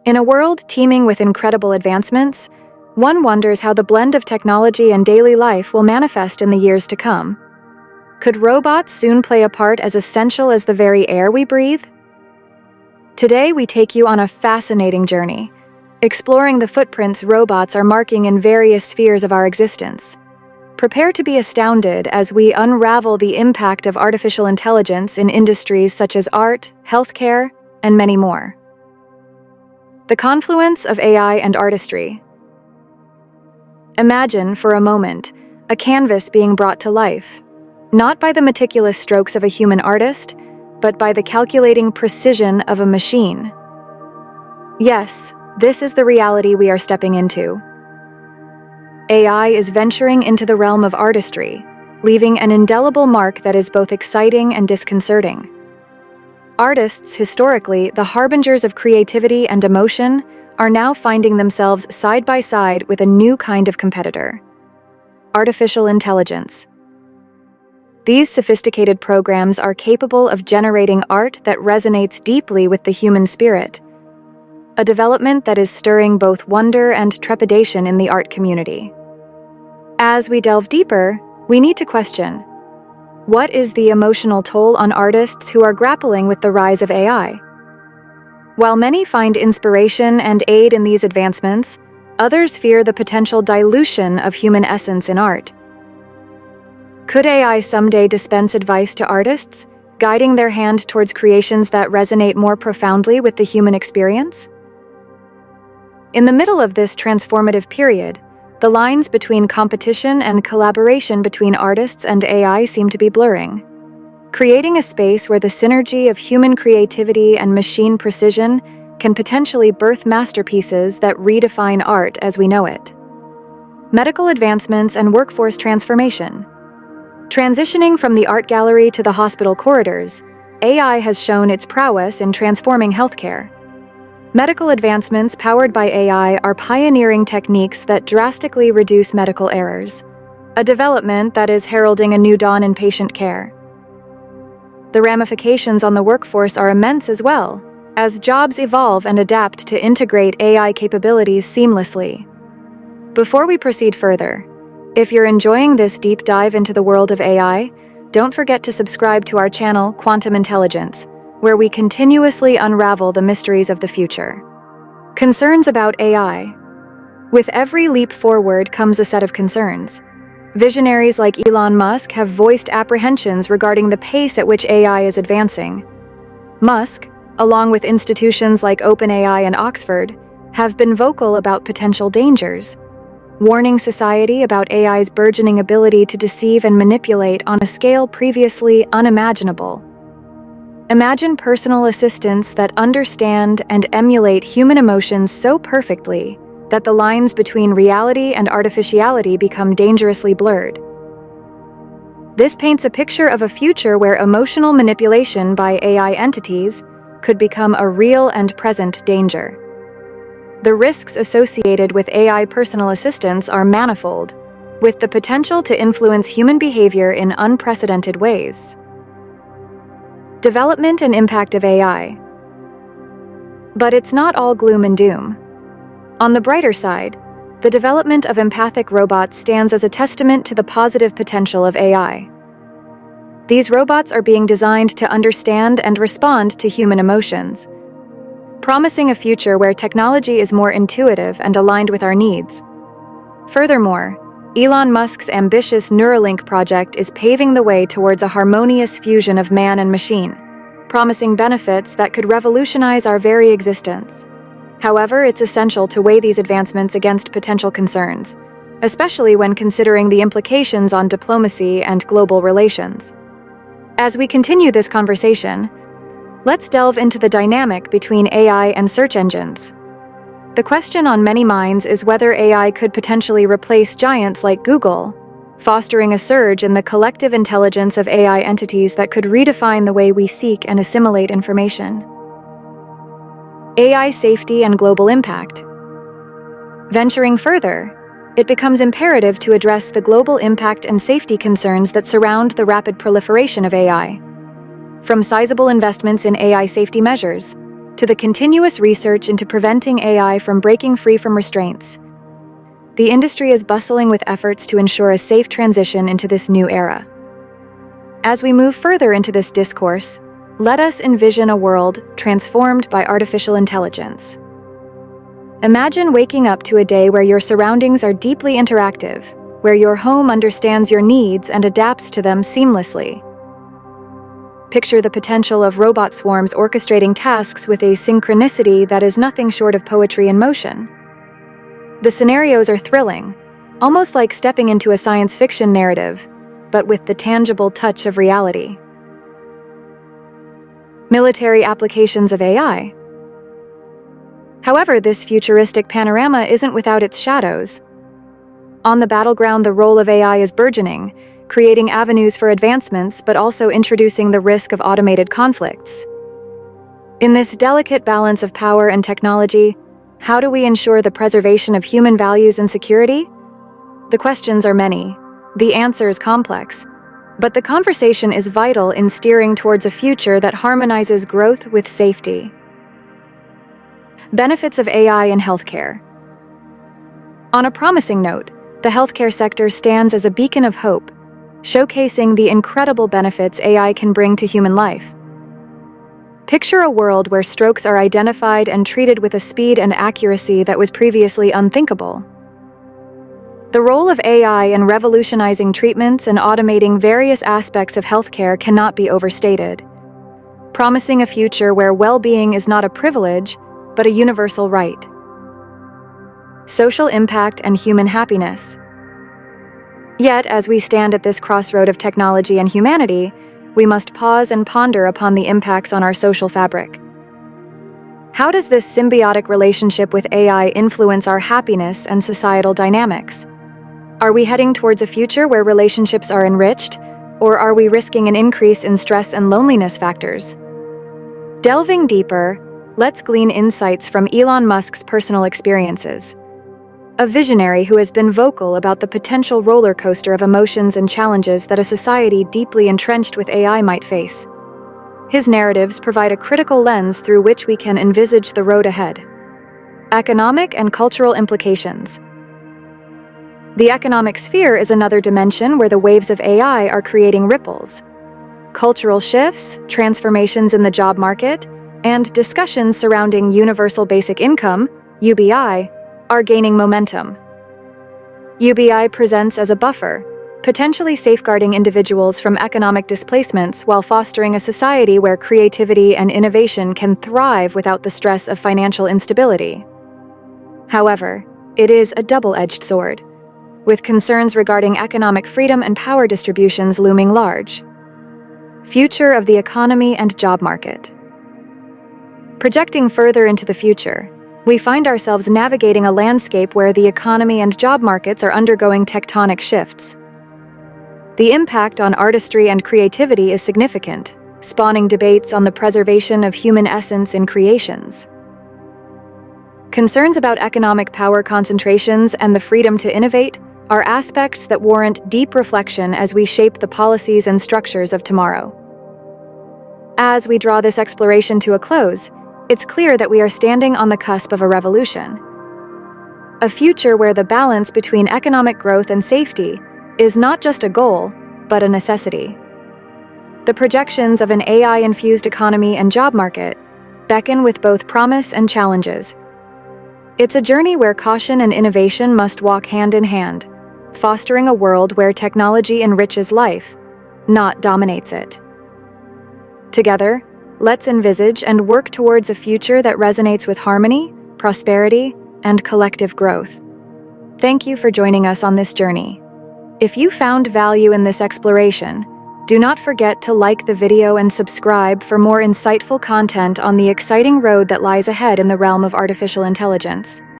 In a world teeming with incredible advancements, one wonders how the blend of technology and daily life will manifest in the years to come. Could robots soon play a part as essential as the very air we breathe? Today, we take you on a fascinating journey, exploring the footprints robots are marking in various spheres of our existence. Prepare to be astounded as we unravel the impact of artificial intelligence in industries such as art, healthcare, and many more. The confluence of AI and artistry. Imagine, for a moment, a canvas being brought to life, not by the meticulous strokes of a human artist, but by the calculating precision of a machine. Yes, this is the reality we are stepping into. AI is venturing into the realm of artistry, leaving an indelible mark that is both exciting and disconcerting. Artists, historically the harbingers of creativity and emotion, are now finding themselves side by side with a new kind of competitor: artificial intelligence. These sophisticated programs are capable of generating art that resonates deeply with the human spirit, a development that is stirring both wonder and trepidation in the art community. As we delve deeper, we need to question: what is the emotional toll on artists who are grappling with the rise of AI? While many find inspiration and aid in these advancements, others fear the potential dilution of human essence in art. Could AI someday dispense advice to artists, guiding their hand towards creations that resonate more profoundly with the human experience? In the middle of this transformative period, the lines between competition and collaboration between artists and AI seem to be blurring, creating a space where the synergy of human creativity and machine precision can potentially birth masterpieces that redefine art as we know it. Medical advancements and workforce transformation. Transitioning from the art gallery to the hospital corridors, AI has shown its prowess in transforming healthcare. Medical advancements powered by AI are pioneering techniques that drastically reduce medical errors, a development that is heralding a new dawn in patient care. The ramifications on the workforce are immense as well, as jobs evolve and adapt to integrate AI capabilities seamlessly. Before we proceed further, if you're enjoying this deep dive into the world of AI, don't forget to subscribe to our channel, Quantum Intelligence, where we continuously unravel the mysteries of the future. Concerns about AI. With every leap forward comes a set of concerns. Visionaries like Elon Musk have voiced apprehensions regarding the pace at which AI is advancing. Musk, along with institutions like OpenAI and Oxford, have been vocal about potential dangers, warning society about AI's burgeoning ability to deceive and manipulate on a scale previously unimaginable. Imagine personal assistants that understand and emulate human emotions so perfectly that the lines between reality and artificiality become dangerously blurred. This paints a picture of a future where emotional manipulation by AI entities could become a real and present danger. The risks associated with AI personal assistants are manifold, with the potential to influence human behavior in unprecedented ways. Development and impact of AI. But it's not all gloom and doom. On the brighter side, the development of empathic robots stands as a testament to the positive potential of AI. These robots are being designed to understand and respond to human emotions, promising a future where technology is more intuitive and aligned with our needs. Furthermore, Elon Musk's ambitious Neuralink project is paving the way towards a harmonious fusion of man and machine, promising benefits that could revolutionize our very existence. However, it's essential to weigh these advancements against potential concerns, especially when considering the implications on diplomacy and global relations. As we continue this conversation, let's delve into the dynamic between AI and search engines. The question on many minds is whether AI could potentially replace giants like Google, fostering a surge in the collective intelligence of AI entities that could redefine the way we seek and assimilate information. AI safety and global impact. Venturing further, it becomes imperative to address the global impact and safety concerns that surround the rapid proliferation of AI. From sizable investments in AI safety measures, to the continuous research into preventing AI from breaking free from restraints. The industry is bustling with efforts to ensure a safe transition into this new era. As we move further into this discourse, let us envision a world transformed by artificial intelligence. Imagine waking up to a day where your surroundings are deeply interactive, where your home understands your needs and adapts to them seamlessly. Picture the potential of robot swarms orchestrating tasks with a synchronicity that is nothing short of poetry in motion. The scenarios are thrilling, almost like stepping into a science fiction narrative, but with the tangible touch of reality. Military applications of AI. However, this futuristic panorama isn't without its shadows. On the battleground, the role of AI is burgeoning, creating avenues for advancements but also introducing the risk of automated conflicts. In this delicate balance of power and technology, how do we ensure the preservation of human values and security? The questions are many, the answers complex, but the conversation is vital in steering towards a future that harmonizes growth with safety. Benefits of AI in healthcare. On a promising note, the healthcare sector stands as a beacon of hope, showcasing the incredible benefits AI can bring to human life. Picture a world where strokes are identified and treated with a speed and accuracy that was previously unthinkable. The role of AI in revolutionizing treatments and automating various aspects of healthcare cannot be overstated, promising a future where well-being is not a privilege, but a universal right. Social impact and human happiness. Yet, as we stand at this crossroad of technology and humanity, we must pause and ponder upon the impacts on our social fabric. How does this symbiotic relationship with AI influence our happiness and societal dynamics? Are we heading towards a future where relationships are enriched, or are we risking an increase in stress and loneliness factors? Delving deeper, let's glean insights from Elon Musk's personal experiences. A visionary who has been vocal about the potential roller coaster of emotions and challenges that a society deeply entrenched with AI might face. His narratives provide a critical lens through which we can envisage the road ahead. Economic and cultural implications. The economic sphere is another dimension where the waves of AI are creating ripples. Cultural shifts, transformations in the job market, and discussions surrounding universal basic income, UBI, are gaining momentum. UBI presents as a buffer, potentially safeguarding individuals from economic displacements while fostering a society where creativity and innovation can thrive without the stress of financial instability. However, it is a double-edged sword, with concerns regarding economic freedom and power distributions looming large. Future of the economy and job market. Projecting further into the future, we find ourselves navigating a landscape where the economy and job markets are undergoing tectonic shifts. The impact on artistry and creativity is significant, spawning debates on the preservation of human essence in creations. Concerns about economic power concentrations and the freedom to innovate are aspects that warrant deep reflection as we shape the policies and structures of tomorrow. As we draw this exploration to a close, it's clear that we are standing on the cusp of a revolution. A future where the balance between economic growth and safety is not just a goal, but a necessity. The projections of an AI-infused economy and job market beckon with both promise and challenges. It's a journey where caution and innovation must walk hand in hand, fostering a world where technology enriches life, not dominates it. Together, let's envisage and work towards a future that resonates with harmony, prosperity, and collective growth. Thank you for joining us on this journey. If you found value in this exploration, do not forget to like the video and subscribe for more insightful content on the exciting road that lies ahead in the realm of artificial intelligence.